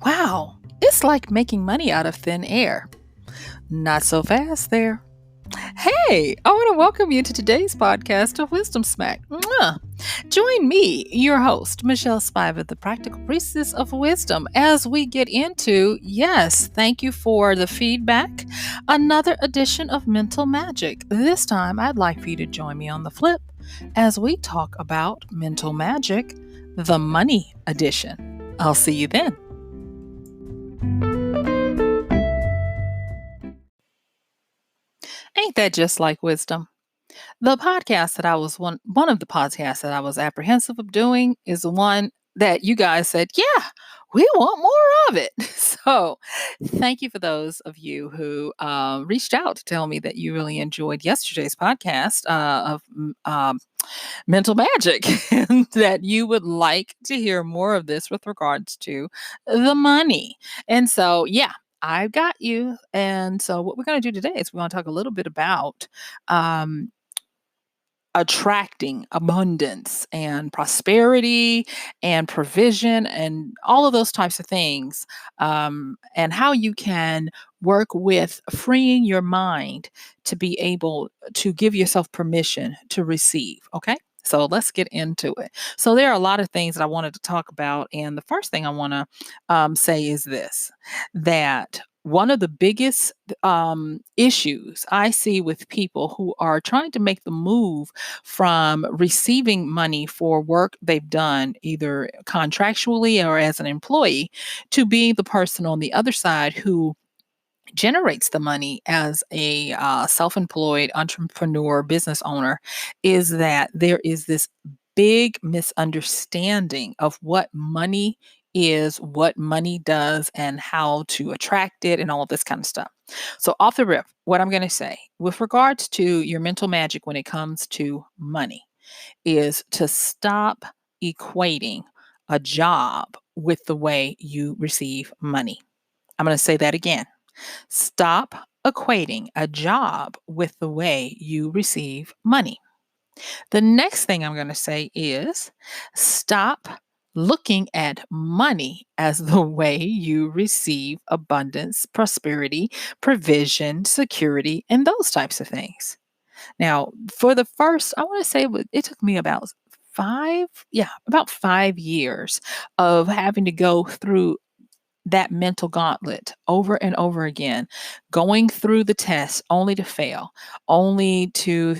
Wow, it's like making money out of thin air. Not so fast there. Hey, I want to welcome you to today's podcast of Wisdom Smack. Mwah. Join me, your host, MichelleSpiva, the practical priestess of wisdom, as we get into, yes, thank you for the feedback, another edition of Mental Magic. This time, I'd like for you to join me on the flip as we talk about Mental Magic, the money edition. I'll see you then. Ain't that just like wisdom? The podcast that I was one of the podcasts that I was apprehensive of doing is the one that you guys said, yeah, we want more of it. So thank you for those of you who reached out to tell me that you really enjoyed yesterday's podcast of Mental Magic and that you would like to hear more of this with regards to the money. And so, yeah, I've got you. And so, what we're going to do today is we're going to talk a little bit about um, attracting abundance and prosperity and provision and all of those types of things, and how you can work with freeing your mind to be able to give yourself permission to receive. Okay. So let's get into it. So there are a lot of things that I wanted to talk about. And the first thing I want to say is this, that one of the biggest issues I see with people who are trying to make the move from receiving money for work they've done, either contractually or as an employee, to being the person on the other side who generates the money as a self-employed entrepreneur business owner, is that there is this big misunderstanding of what money is, what money does, and how to attract it, and all of this kind of stuff. So, off the rip, what I'm going to say with regards to your mental magic when it comes to money is to stop equating a job with the way you receive money. I'm going to say that again. Stop equating a job with the way you receive money. The next thing I'm going to say is stop looking at money as the way you receive abundance, prosperity, provision, security, and those types of things. Now, for the first, I want to say it took me about about 5 years of having to go through that mental gauntlet over and over again, going through the test only to fail, only to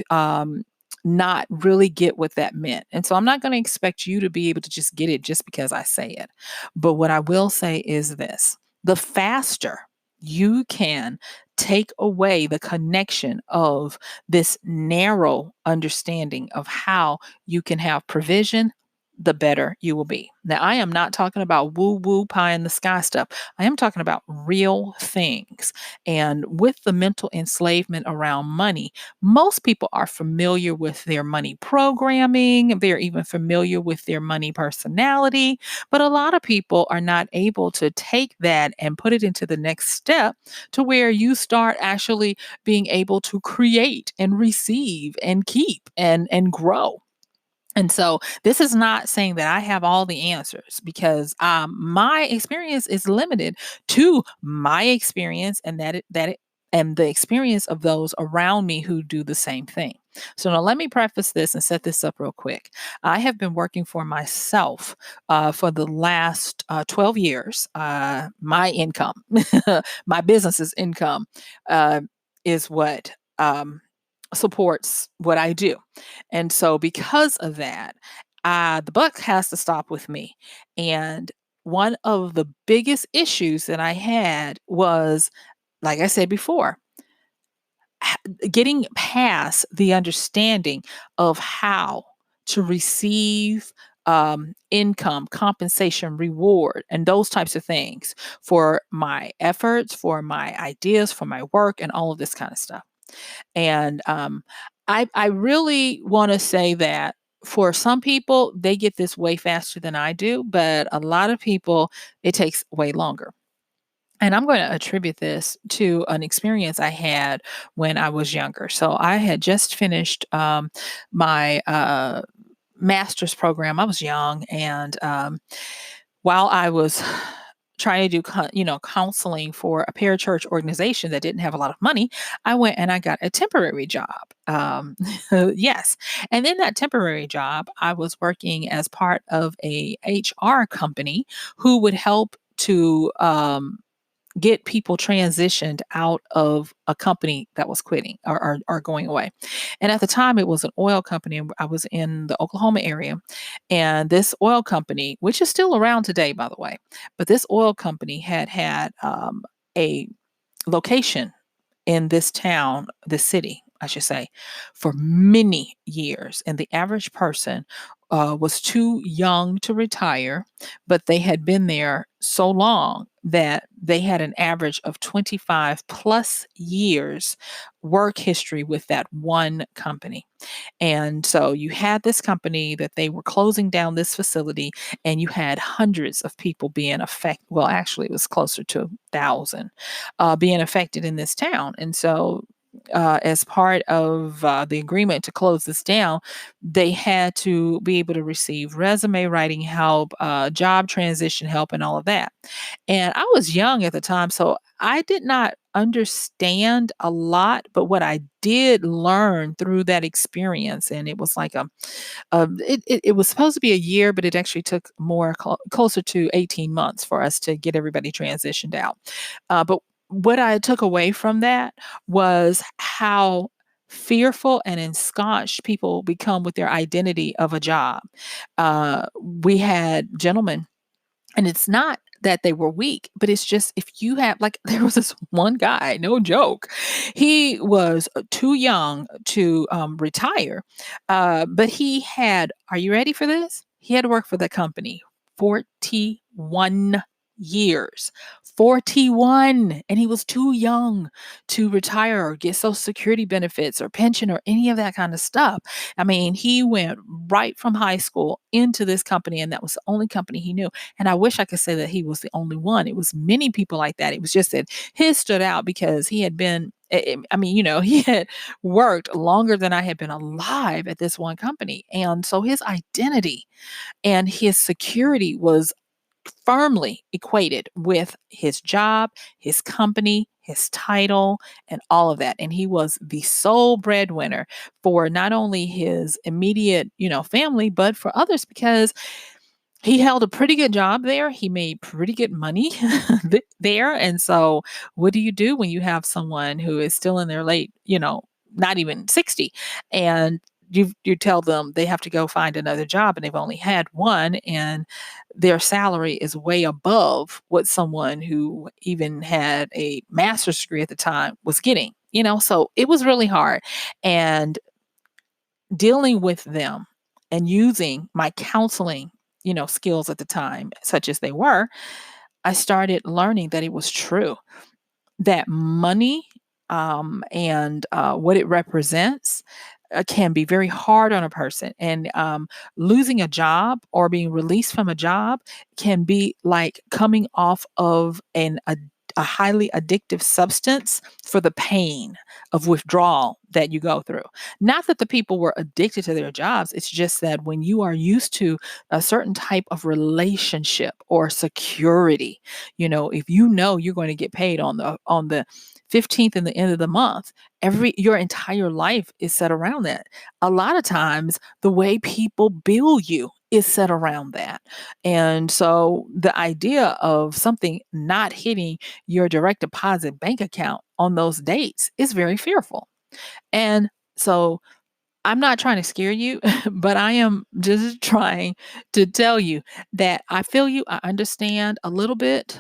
not really get what that meant. And so I'm not going to expect you to be able to just get it just because I say it. But what I will say is this, the faster you can take away the connection of this narrow understanding of how you can have provision, the better you will be. Now, I am not talking about woo woo pie in the sky stuff. I am talking about real things. And with the mental enslavement around money, most people are familiar with their money programming. They're even familiar with their money personality. But a lot of people are not able to take that and put it into the next step to where you start actually being able to create and receive and keep and grow. And so this is not saying that I have all the answers, because my experience is limited to my experience, and and the experience of those around me who do the same thing. So now let me preface this and set this up real quick. I have been working for myself for the last 12 years. My income, my business's income, uh, is what supports what I do. And so because of that, the buck has to stop with me. And one of the biggest issues that I had was, like I said before, getting past the understanding of how to receive income, compensation, reward, and those types of things for my efforts, for my ideas, for my work, and all of this kind of stuff. And I really want to say that for some people, they get this way faster than I do, but a lot of people, it takes way longer. And I'm going to attribute this to an experience I had when I was younger. So I had just finished my master's program. I was young. And while I was trying to do counseling for a parachurch organization that didn't have a lot of money, I went and I got a temporary job. Yes, and in that temporary job, I was working as part of a HR company who would help to get people transitioned out of a company that was quitting or going away. And at the time, it was an oil company. And I was in the Oklahoma area. And this oil company, which is still around today, by the way, but this oil company had a location in this town, this city, I should say, for many years. And the average person was too young to retire, but they had been there so long that they had an average of 25 plus years work history with that one company. And so you had this company that they were closing down this facility, and you had hundreds of people being affected. Well, actually, it was closer to 1,000 being affected in this town. And so, as part of the agreement to close this down, they had to be able to receive resume writing help, job transition help, and all of that. And I was young at the time, so I did not understand a lot, but what I did learn through that experience, and it was like it was supposed to be a year, but it actually took more closer to 18 months for us to get everybody transitioned out. But what I took away from that was how fearful and ensconced people become with their identity of a job. We had gentlemen, and it's not that they were weak, but it's just if you have like there was this one guy, no joke. He was too young to retire, but he had. Are you ready for this? He had worked for the company 41 years. 41, and he was too young to retire or get social security benefits or pension or any of that kind of stuff. I mean, he went right from high school into this company, and that was the only company he knew. And I wish I could say that he was the only one. It was many people like that. It was just that his stood out because he had been, I mean, he had worked longer than I had been alive at this one company. And so his identity and his security was firmly equated with his job, his company, his title, and all of that. And he was the sole breadwinner for not only his immediate, family, but for others because he held a pretty good job there. He made pretty good money there. And so, what do you do when you have someone who is still in their late, not even 60, and you tell them they have to go find another job and they've only had one, and their salary is way above what someone who even had a master's degree at the time was getting, so it was really hard. And dealing with them and using my counseling, skills at the time, such as they were, I started learning that it was true that money and what it represents can be very hard on a person. And losing a job or being released from a job can be like coming off of a highly addictive substance for the pain of withdrawal that you go through. Not that the people were addicted to their jobs. It's just that when you are used to a certain type of relationship or security, if you know you're going to get paid on the 15th and the end of the month, your entire life is set around that. A lot of times the way people bill you is set around that. And so the idea of something not hitting your direct deposit bank account on those dates is very fearful. And so I'm not trying to scare you, but I am just trying to tell you that I feel you. I understand a little bit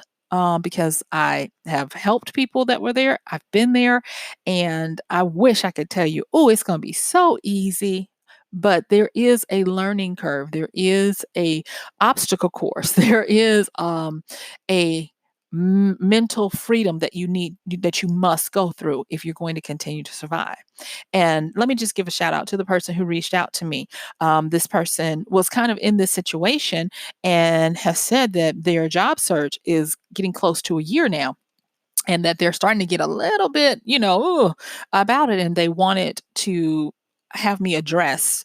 because I have helped people that were there. I've been there, and I wish I could tell you, oh, it's going to be so easy. But there is a learning curve. There is a obstacle course. There is a mental freedom that you need, that you must go through if you're going to continue to survive. And let me just give a shout out to the person who reached out to me. This person was kind of in this situation and has said that their job search is getting close to a year now, and that they're starting to get a little bit, about it. And they wanted to have me address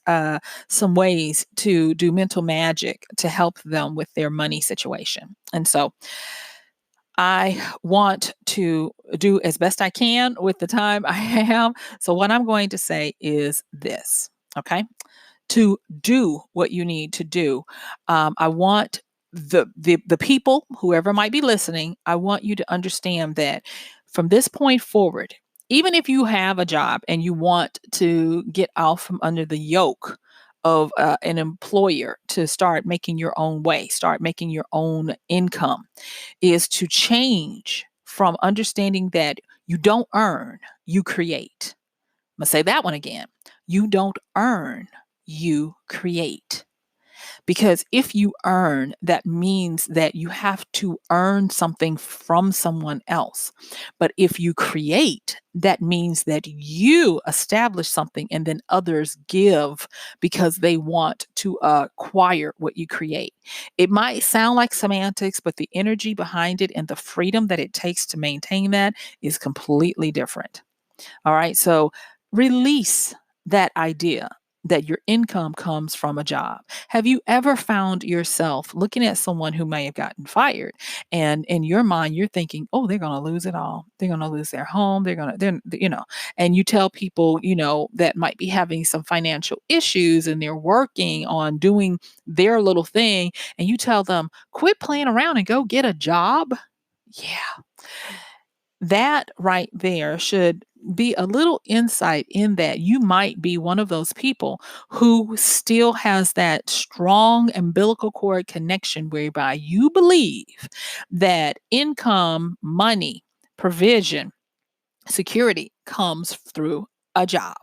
some ways to do mental magic to help them with their money situation. And so I want to do as best I can with the time I have. So, what I'm going to say is this, okay? To do what you need to do, I want the people, whoever might be listening, I want you to understand that from this point forward, even if you have a job and you want to get off from under the yoke of an employer to start making your own way, start making your own income, is to change from understanding that you don't earn, you create. I'm going to say that one again. You don't earn, you create. Because if you earn, that means that you have to earn something from someone else. But if you create, that means that you establish something and then others give because they want to acquire what you create. It might sound like semantics, but the energy behind it and the freedom that it takes to maintain that is completely different. All right. So release that idea that your income comes from a job. Have you ever found yourself looking at someone who may have gotten fired and in your mind you're thinking, "Oh, they're going to lose it all. They're going to lose their home. They're going to then and you tell people, that might be having some financial issues and they're working on doing their little thing and you tell them, "Quit playing around and go get a job." Yeah, that right there should be a little insight in that you might be one of those people who still has that strong umbilical cord connection whereby you believe that income, money, provision, security comes through a job.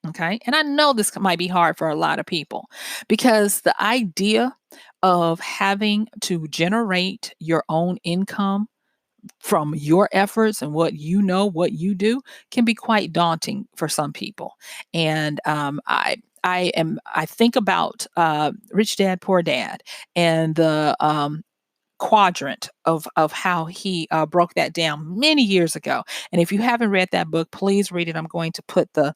Okay. And I know this might be hard for a lot of people because the idea of having to generate your own income from your efforts and what you do can be quite daunting for some people. And I think about Rich Dad Poor Dad and the quadrant of how he broke that down many years ago. And if you haven't read that book, please read it. I'm going to put the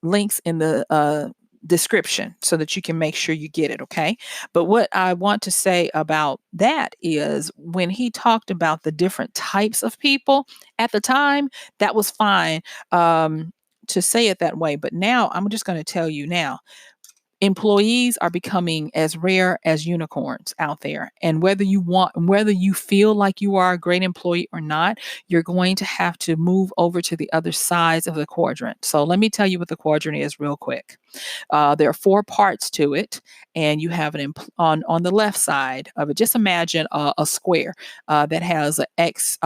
links in the description so that you can make sure you get it. Okay. But what I want to say about that is when he talked about the different types of people at the time, that was fine to say it that way. But now I'm just going to tell you now employees are becoming as rare as unicorns out there. And whether you feel like you are a great employee or not, you're going to have to move over to the other sides of the quadrant. So let me tell you what the quadrant is real quick. There are four parts to it, and you have on the left side of it. Just imagine a square that has an X.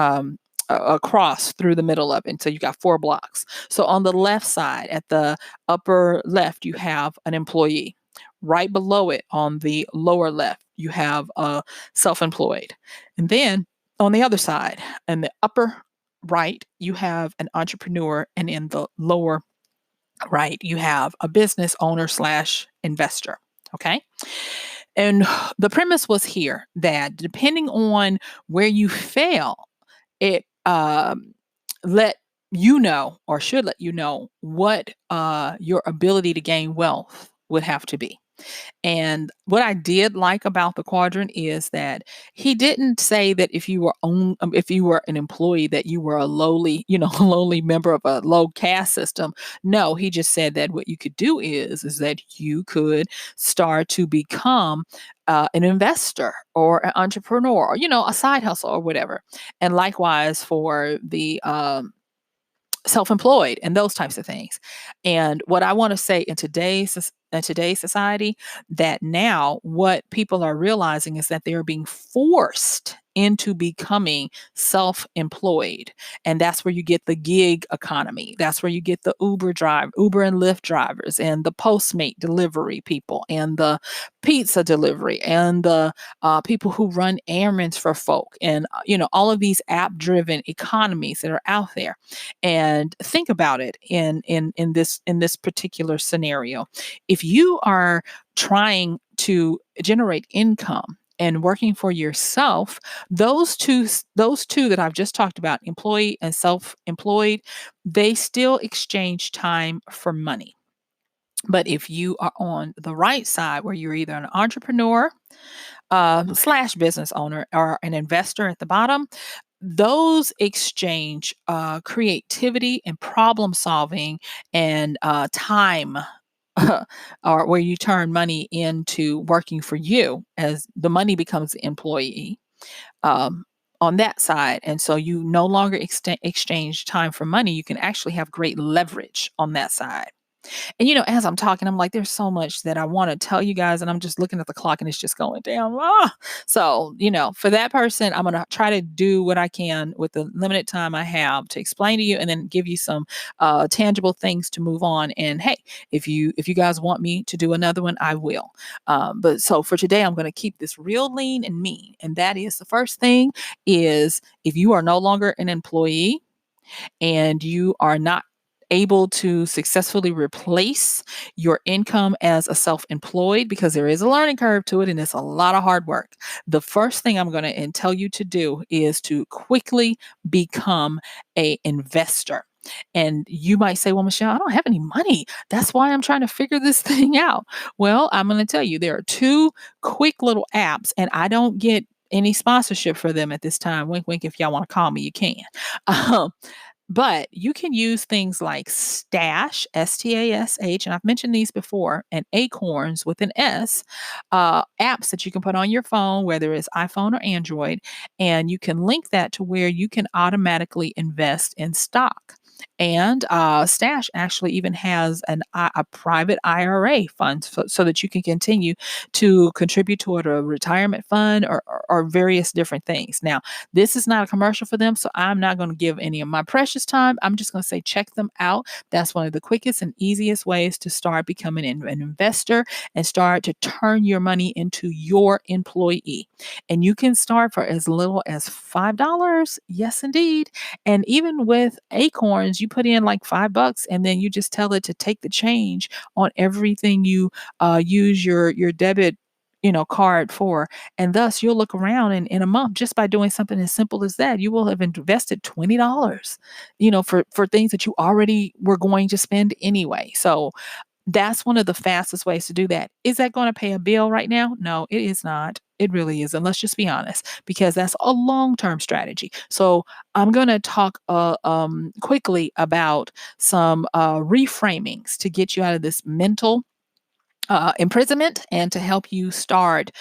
A cross through the middle of it. And so you got four blocks. So on the left side, at the upper left, you have an employee. Right below it, on the lower left, you have a self-employed. And then on the other side, in the upper right, you have an entrepreneur, and in the lower right, you have a business owner slash investor. Okay. And the premise was here that depending on where you fail, it let you know or should let you know what your ability to gain wealth would have to be. And what I did like about the quadrant is that he didn't say that if you were an employee that you were a lowly, lowly member of a low caste system. No, he just said that what you could do is that you could start to become an investor or an entrepreneur, or, a side hustle or whatever. And likewise for the self-employed and those types of things. And what I want to say in today's society, that now what people are realizing is that they are being forced into becoming self-employed. And that's where you get the gig economy. That's where you get the Uber and Lyft drivers and the Postmate delivery people and the pizza delivery and the people who run errands for folk and all of these app-driven economies that are out there. And think about it in this particular scenario. If you are trying to generate income and working for yourself, those two that I've just talked about, employee and self-employed, they still exchange time for money. But if you are on the right side where you're either an entrepreneur, slash business owner or an investor at the bottom, those exchange creativity and problem solving and time or where you turn money into working for you as the money becomes the employee um, on that side. And so you no longer exchange time for money. You can actually have great leverage on that side. And, as I'm talking, I'm like, there's so much that I want to tell you guys, and I'm just looking at the clock and it's just going down. So, for that person, I'm going to try to do what I can with the limited time I have to explain to you and then give you some tangible things to move on. And hey, if you guys want me to do another one, I will. But so for today, I'm going to keep this real lean and mean. And that is the first thing is if you are no longer an employee, and you are not able to successfully replace your income as a self-employed because there is a learning curve to it and it's a lot of hard work. The first thing I'm going to tell you to do is to quickly become a investor. And you might say, well, Michelle, I don't have any money. That's why I'm trying to figure this thing out. Well, I'm going to tell you there are two quick little apps, and I don't get any sponsorship for them at this time. Wink, wink. If y'all want to call me, you can. Um, but you can use things like Stash, Stash, and I've mentioned these before, and Acorns with an S, apps that you can put on your phone, whether it's iPhone or Android, and you can link that to where you can automatically invest in stock. And Stash actually even has a private IRA fund so that you can continue to contribute toward a retirement fund or various different things. Now, this is not a commercial for them, so I'm not going to give any of my precious time. I'm just going to say check them out. That's one of the quickest and easiest ways to start becoming an investor and start to turn your money into your employee. And you can start for as little as $5. Yes, indeed. And even with Acorns, you put in like $5 and then you just tell it to take the change on everything you use your debit card for. And thus you'll look around and in a month, just by doing something as simple as that, you will have invested $20, for things that you already were going to spend anyway. So that's one of the fastest ways to do that. Is that going to pay a bill right now? No, it is not. It really isn't. Let's just be honest, because that's a long-term strategy. So I'm going to talk quickly about some reframings to get you out of this mental imprisonment and to help you start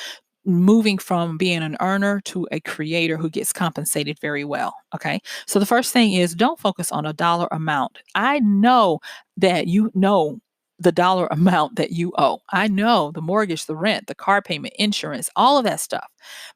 moving from being an earner to a creator who gets compensated very well. Okay. So the first thing is don't focus on a dollar amount. I know that you know the dollar amount that you owe. I know the mortgage, the rent, the car payment, insurance, all of that stuff.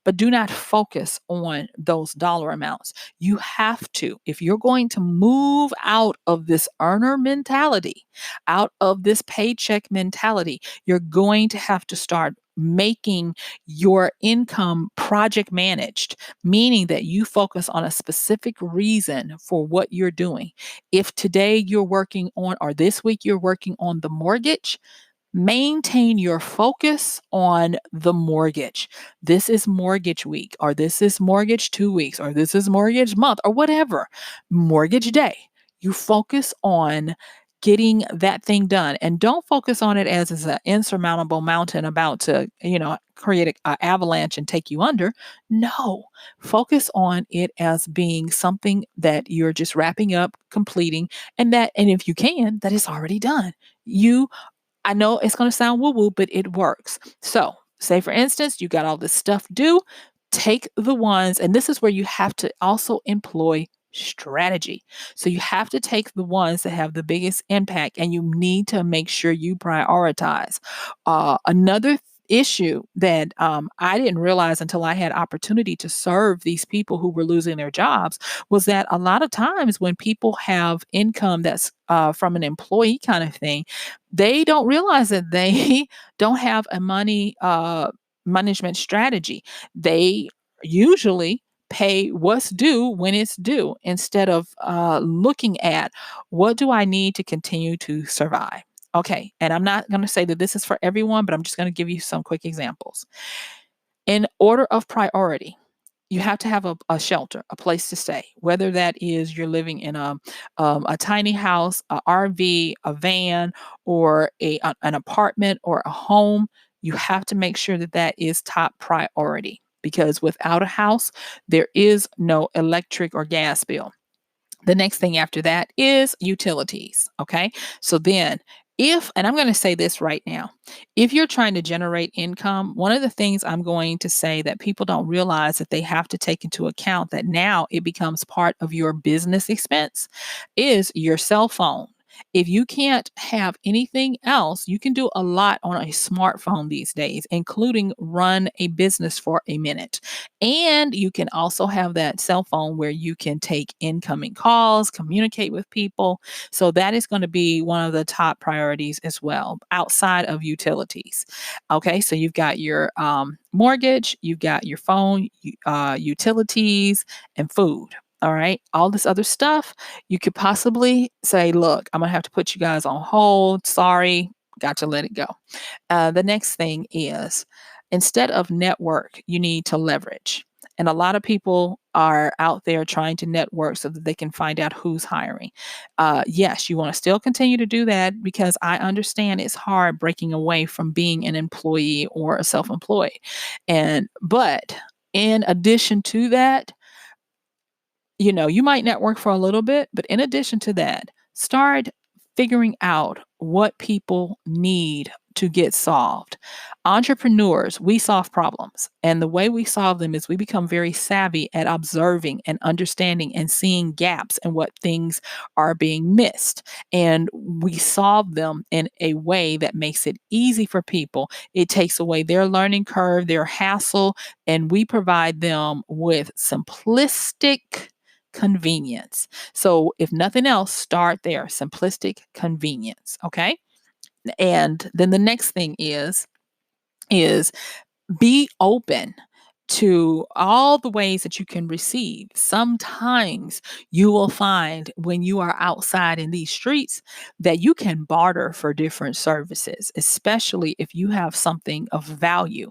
But do not focus on those dollar amounts. You have to, if you're going to move out of this earner mentality, out of this paycheck mentality, you're going to have to start making your income project managed, meaning that you focus on a specific reason for what you're doing. If today you're working on, or this week you're working on the mortgage, maintain your focus on the mortgage. This is mortgage week, or this is mortgage 2 weeks, or this is mortgage month, or whatever, mortgage day. You focus on getting that thing done and don't focus on it as an insurmountable mountain about to, create an avalanche and take you under. No, focus on it as being something that you're just wrapping up, completing, and if you can, that is already done. I know it's going to sound woo woo, but it works. So, say for instance, you got all this stuff due, take the ones, and this is where you have to also employ strategy. So, you have to take the ones that have the biggest impact and you need to make sure you prioritize. Another issue that I didn't realize until I had opportunity to serve these people who were losing their jobs was that a lot of times when people have income that's from an employee kind of thing, they don't realize that they don't have a money management strategy. They usually pay what's due when it's due instead of looking at what do I need to continue to survive. Okay, and I'm not going to say that this is for everyone, but I'm just going to give you some quick examples. In order of priority, you have to have a shelter, a place to stay, whether that is you're living in a tiny house, a RV, a van, or an apartment or a home. You have to make sure that that is top priority because without a house, there is no electric or gas bill. The next thing after that is utilities. Okay. So then, and I'm going to say this right now, if you're trying to generate income, one of the things I'm going to say that people don't realize that they have to take into account that now it becomes part of your business expense is your cell phone. If you can't have anything else, you can do a lot on a smartphone these days, including run a business for a minute. And you can also have that cell phone where you can take incoming calls, communicate with people. So that is going to be one of the top priorities as well, outside of utilities. Okay, so you've got your mortgage, you've got your phone, utilities, and food. All right, all this other stuff, you could possibly say, look, I'm going to have to put you guys on hold. Sorry, got to let it go. The next thing is instead of network, you need to leverage. And a lot of people are out there trying to network so that they can find out who's hiring. Yes, you want to still continue to do that because I understand it's hard breaking away from being an employee or a self-employed. But in addition to that, you might network for a little bit, but in addition to that, start figuring out what people need to get solved. Entrepreneurs, we solve problems. And the way we solve them is we become very savvy at observing and understanding and seeing gaps and what things are being missed. And we solve them in a way that makes it easy for people. It takes away their learning curve, their hassle, and we provide them with simplistic convenience. So if nothing else, start there. Simplistic convenience. Okay. And then the next thing is be open to all the ways that you can receive. Sometimes you will find when you are outside in these streets that you can barter for different services, especially if you have something of value.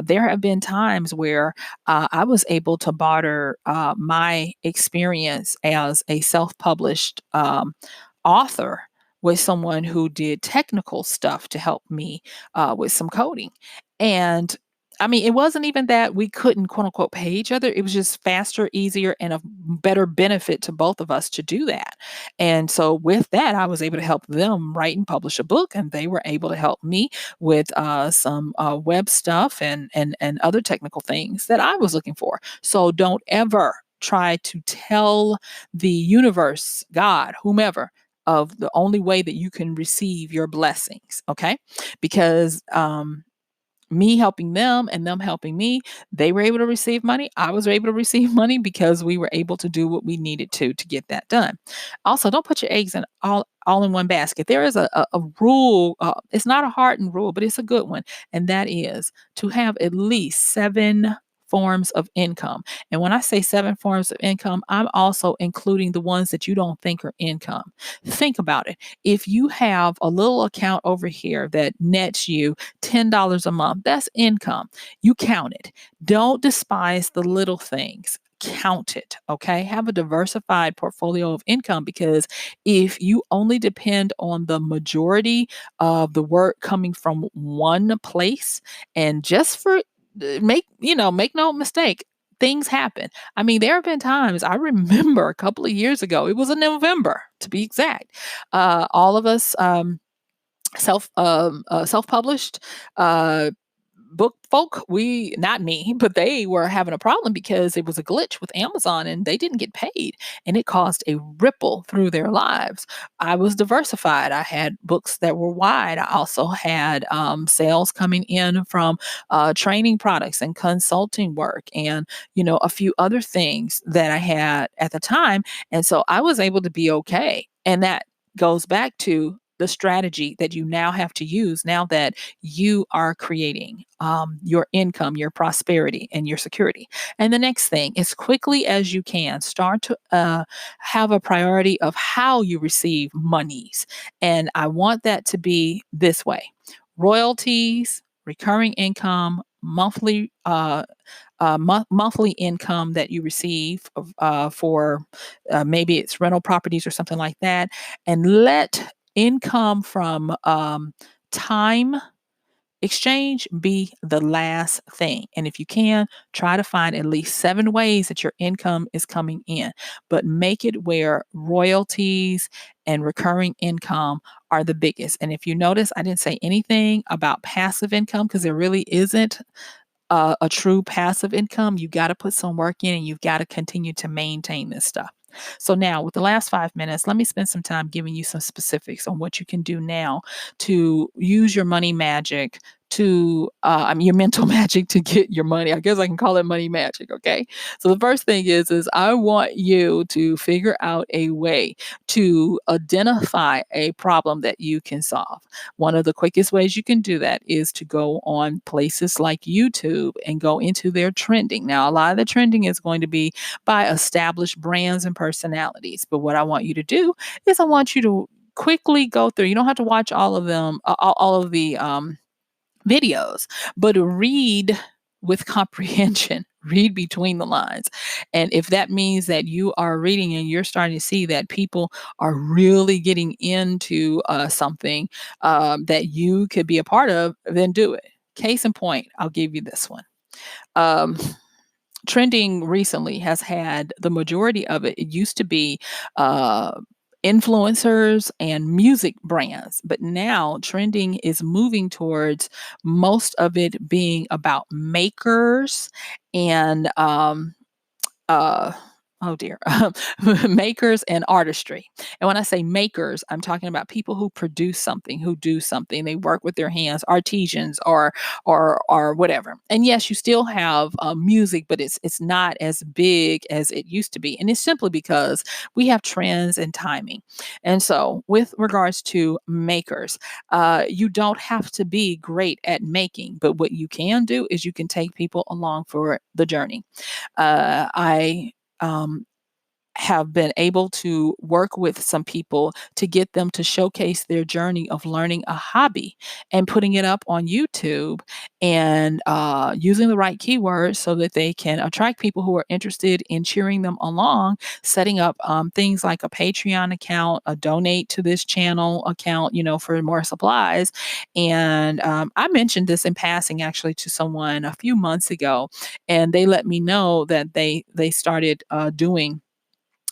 There have been times where I was able to barter my experience as a self published author with someone who did technical stuff to help me with some coding. And I mean, it wasn't even that we couldn't quote unquote pay each other. It was just faster, easier, and a better benefit to both of us to do that. And so with that, I was able to help them write and publish a book, and they were able to help me with some web stuff and other technical things that I was looking for. So don't ever try to tell the universe, God, whomever, of the only way that you can receive your blessings. Okay, because me helping them and them helping me, they were able to receive money. I was able to receive money because we were able to do what we needed to get that done. Also, don't put your eggs in all in one basket. There is a rule. It's not a hardened rule, but it's a good one, and that is to have at least 7 forms of income. And when I say 7 forms of income, I'm also including the ones that you don't think are income. Think about it. If you have a little account over here that nets you $10 a month, that's income. You count it. Don't despise the little things. Count it, okay? Have a diversified portfolio of income because if you only depend on the majority of the work coming from one place, and just for make no mistake, things happen. I mean, there have been times I remember a couple of years ago, it was in November to be exact. All of us self-published book folk, we not me, but they were having a problem because it was a glitch with Amazon and they didn't get paid, and it caused a ripple through their lives. I was diversified. I had books that were wide. I also had sales coming in from training products and consulting work, and a few other things that I had at the time, and so I was able to be okay. And that goes back to the strategy that you now have to use now that you are creating your income, your prosperity, and your security. And the next thing, as quickly as you can, start to have a priority of how you receive monies. And I want that to be this way: royalties, recurring income, monthly income that you receive for maybe it's rental properties or something like that, and let income from time Exchange be the last thing. And if you can, try to find at least 7 ways that your income is coming in, but make it where royalties and recurring income are the biggest. And if you notice, I didn't say anything about passive income because there really isn't a true passive income. You got to put some work in and you've got to continue to maintain this stuff. So, now with the last 5 minutes, let me spend some time giving you some specifics on what you can do now to use your money magic your mental magic to get your money. I guess I can call it money magic. Okay. So the first thing is I want you to figure out a way to identify a problem that you can solve. One of the quickest ways you can do that is to go on places like YouTube and go into their trending. Now, a lot of the trending is going to be by established brands and personalities. But what I want you to do is I want you to quickly go through. You don't have to watch all of them, all of the videos, but read with comprehension. Read between the lines. And if that means that you are reading and you're starting to see that people are really getting into something that you could be a part of, then do it. Case in point, I'll give you this one. Um, Trending recently has had the majority of it. It used to be uh, influencers and music brands, but now trending is moving towards most of it being about makers and uh oh dear, makers and artistry. And when I say makers, I'm talking about people who produce something, who do something. They work with their hands, artisans or whatever. And yes, you still have music, but it's not as big as it used to be. And it's simply because we have trends and timing. And so with regards to makers, you don't have to be great at making, but what you can do is you can take people along for the journey. I have been able to work with some people to get them to showcase their journey of learning a hobby and putting it up on YouTube and using the right keywords so that they can attract people who are interested in cheering them along, setting up things like a Patreon account, a donate to this channel account, for more supplies. And I mentioned this in passing actually to someone a few months ago, and they let me know that they started doing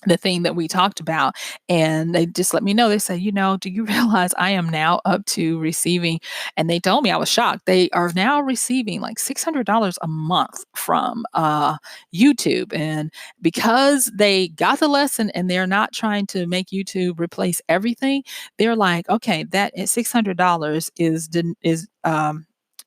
the thing that we talked about. And they just let me know. They said, do you realize I am now up to receiving? And they told me, I was shocked. They are now receiving like $600 a month from YouTube. And because they got the lesson and they're not trying to make YouTube replace everything, they're like, okay, that $600 is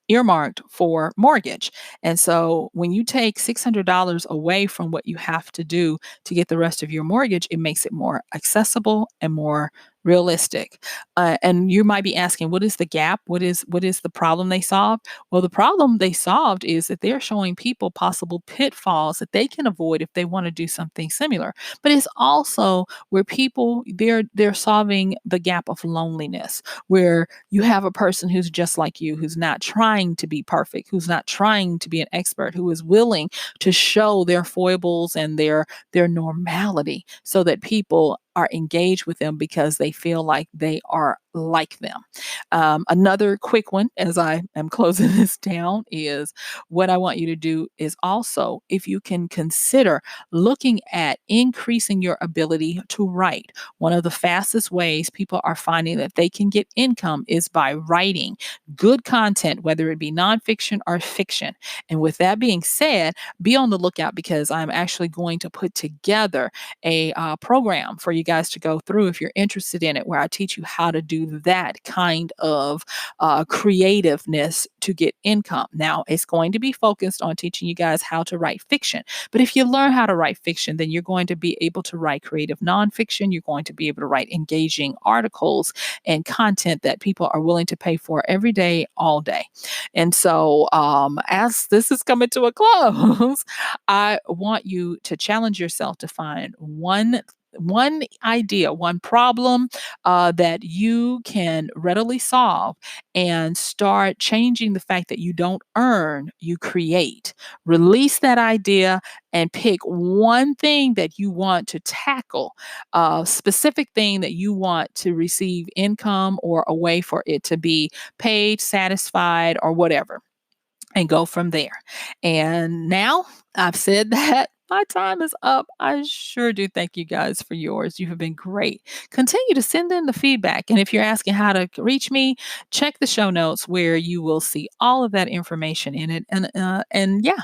earmarked for mortgage. And so when you take $600 away from what you have to do to get the rest of your mortgage, it makes it more accessible and more realistic. And you might be asking, what is the gap? What is the problem they solved? Well, the problem they solved is that they're showing people possible pitfalls that they can avoid if they want to do something similar. But it's also where people they're solving the gap of loneliness, where you have a person who's just like you, who's not trying to be perfect, who's not trying to be an expert, who is willing to show their foibles and their normality so that people are engaged with them because they feel like they are like them. Another quick one, as I am closing this down, is what I want you to do is also, if you can consider looking at increasing your ability to write. One of the fastest ways people are finding that they can get income is by writing good content, whether it be nonfiction or fiction. And with that being said, be on the lookout because I'm actually going to put together a program for you guys to go through if you're interested in it, where I teach you how to do that kind of creativeness to get income. Now, it's going to be focused on teaching you guys how to write fiction. But if you learn how to write fiction, then you're going to be able to write creative nonfiction. You're going to be able to write engaging articles and content that people are willing to pay for every day, all day. And so, as this is coming to a close, I want you to challenge yourself to find one one idea, one problem that you can readily solve, and start changing the fact that you don't earn, you create. Release that idea and pick one thing that you want to tackle, a specific thing that you want to receive income or a way for it to be paid, satisfied, or whatever, and go from there. And now I've said that. My time is up. I sure do thank you guys for yours. You have been great. Continue to send in the feedback. And if you're asking how to reach me, check the show notes where you will see all of that information in it. And yeah,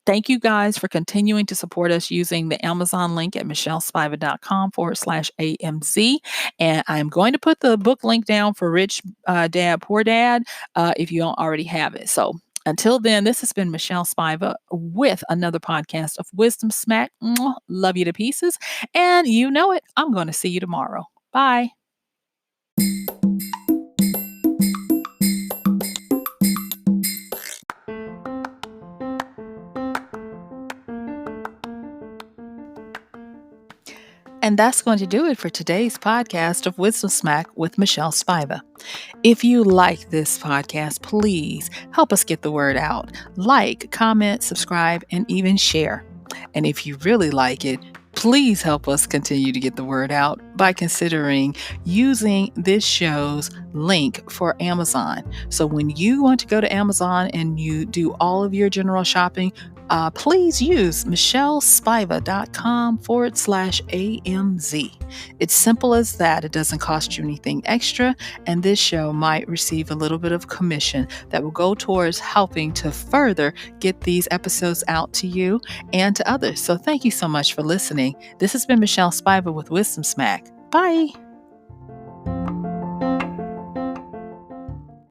thank you guys for continuing to support us using the Amazon link at michellespiva.com/AMZ. And I'm going to put the book link down for Rich Dad, Poor Dad if you don't already have it. So until then, this has been Michelle Spiva with another podcast of Wisdom Smack. Mwah. Love you to pieces. And you know it, I'm going to see you tomorrow. Bye. And that's going to do it for today's podcast of Wisdom Smack with Michelle Spiva. If you like this podcast, please help us get the word out. Like, comment, subscribe, and even share. And if you really like it, please help us continue to get the word out by considering using this show's link for Amazon. So when you want to go to Amazon and you do all of your general shopping, please use MichelleSpiva.com/AMZ. It's simple as that. It doesn't cost you anything extra, and this show might receive a little bit of commission that will go towards helping to further get these episodes out to you and to others. So thank you so much for listening. This has been Michelle Spiva with Wisdom Smack. Bye.